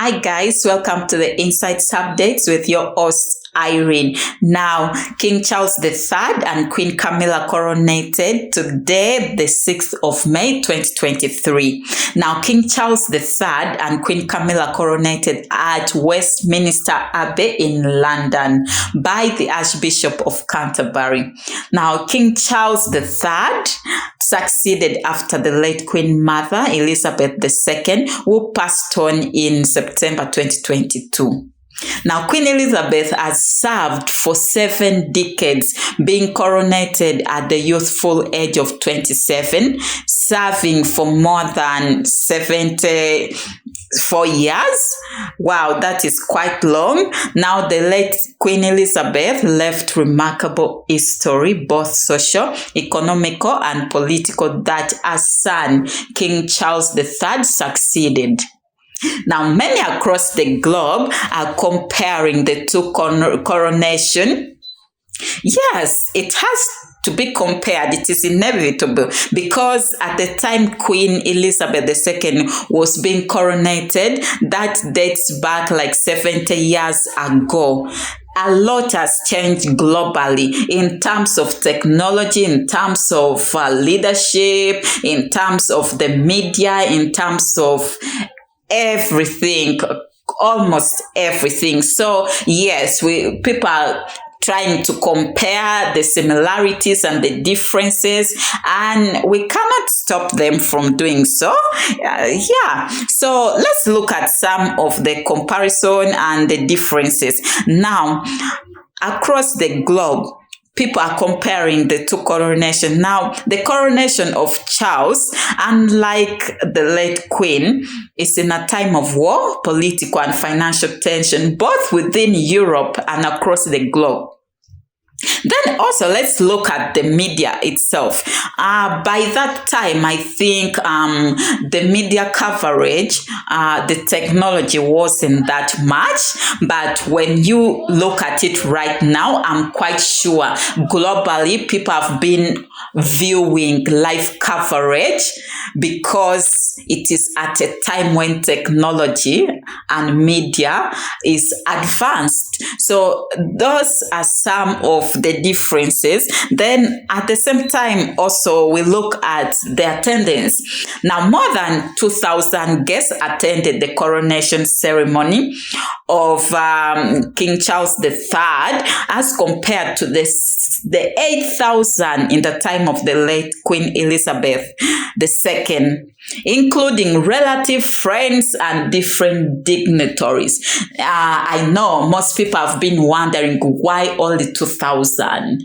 Hi guys, welcome to the Insights Updates with your host Irene. Now, King Charles III and Queen Camilla coronated today, the 6th of May 2023. Now, King Charles III and Queen Camilla coronated at Westminster Abbey in London by the Archbishop of Canterbury. Now, King Charles III succeeded after the late Queen Mother Elizabeth II, who passed on in September 2022. Now, Queen Elizabeth has served for 7 decades, being coronated at the youthful age of 27, serving for more than 74 years. Wow, that is quite long. Now, the late Queen Elizabeth left remarkable history, both social, economical, and political, that her son, King Charles III, succeeded. Now, many across the globe are comparing the two coronation. Yes, it has to be compared. It is inevitable because at the time Queen Elizabeth II was being coronated, that dates back like 70 years ago. A lot has changed globally in terms of technology, in terms of leadership, in terms of the media, in terms of everything, almost everything. So yes, people are trying to compare the similarities and the differences, and we cannot stop them from doing so. So let's look at some of the comparison and the differences. Now, across the globe, people are comparing the two coronations. Now, the coronation of Charles, unlike the late Queen, is in a time of war, political and financial tension, both within Europe and across the globe. Then also, let's look at the media itself. By that time, I think the media coverage, the technology wasn't that much. But when you look at it right now, I'm quite sure globally people have been viewing live coverage because it is at a time when technology and media is advanced. So those are some of the differences. Then at the same time also we look at the attendance. Now, more than 2,000 guests attended the coronation ceremony of King Charles III as compared to the 8,000 in the time of the late Queen Elizabeth II, including relative, friends, and different dignitaries. I know most people have been wondering why only 2,000.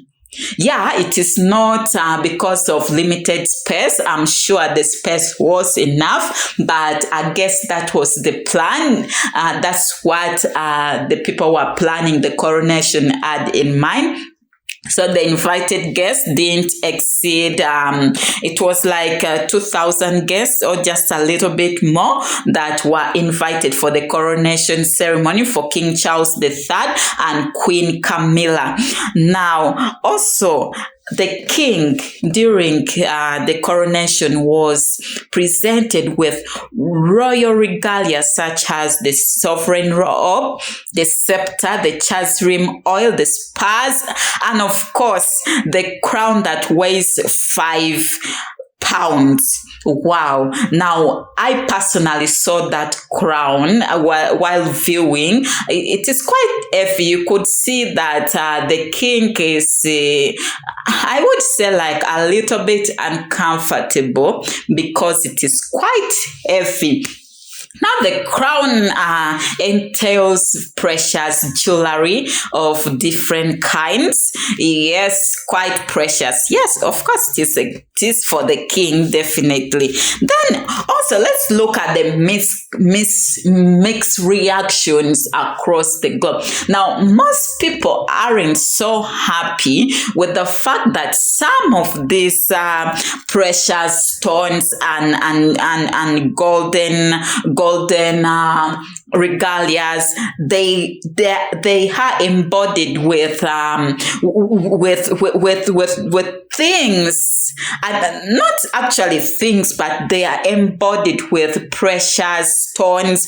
Yeah, it is not because of limited space. I'm sure the space was enough, but I guess that was the plan. That's what the people who are planning the coronation had in mind. So the invited guests didn't exceed, it was like 2,000 guests or just a little bit more that were invited for the coronation ceremony for King Charles III and Queen Camilla. Now, also, the king during the coronation was presented with royal regalia such as the sovereign robe, the scepter, the chasuble oil, the spurs, and of course the crown that weighs 5 pounds. Wow. Now, I personally saw that crown while viewing. It is quite heavy. You could see that the king is, I would say, like a little bit uncomfortable because it is quite heavy. Now, the crown entails precious jewelry of different kinds. Yes, quite precious. Yes, of course, it is for the king, definitely. Then, also, let's look at the mixed reactions across the globe. Now, most people aren't so happy with the fact that some of these precious stones and gold golden regalias, they are embodied with things, and not actually things, but they are embodied with precious stones,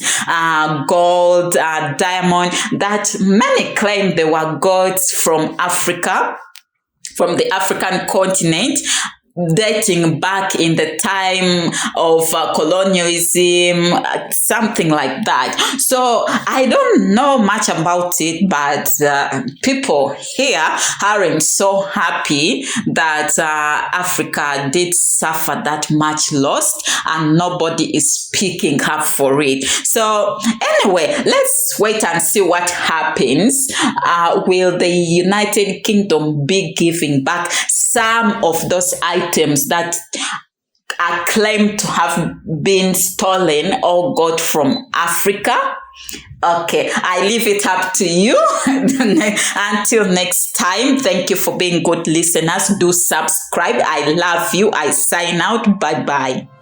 gold, diamond, that many claim they were gods from Africa, from the African continent, dating back in the time of colonialism, something like that. So I don't know much about it, but people here aren't so happy that Africa did suffer that much loss and nobody is speaking up for it. So anyway, let's wait and see what happens. Will the United Kingdom be giving back some of those items that are claimed to have been stolen or got from Africa? Okay, I leave it up to you. Until next time, thank you for being good listeners. Do subscribe. I love you. I sign out. Bye-bye.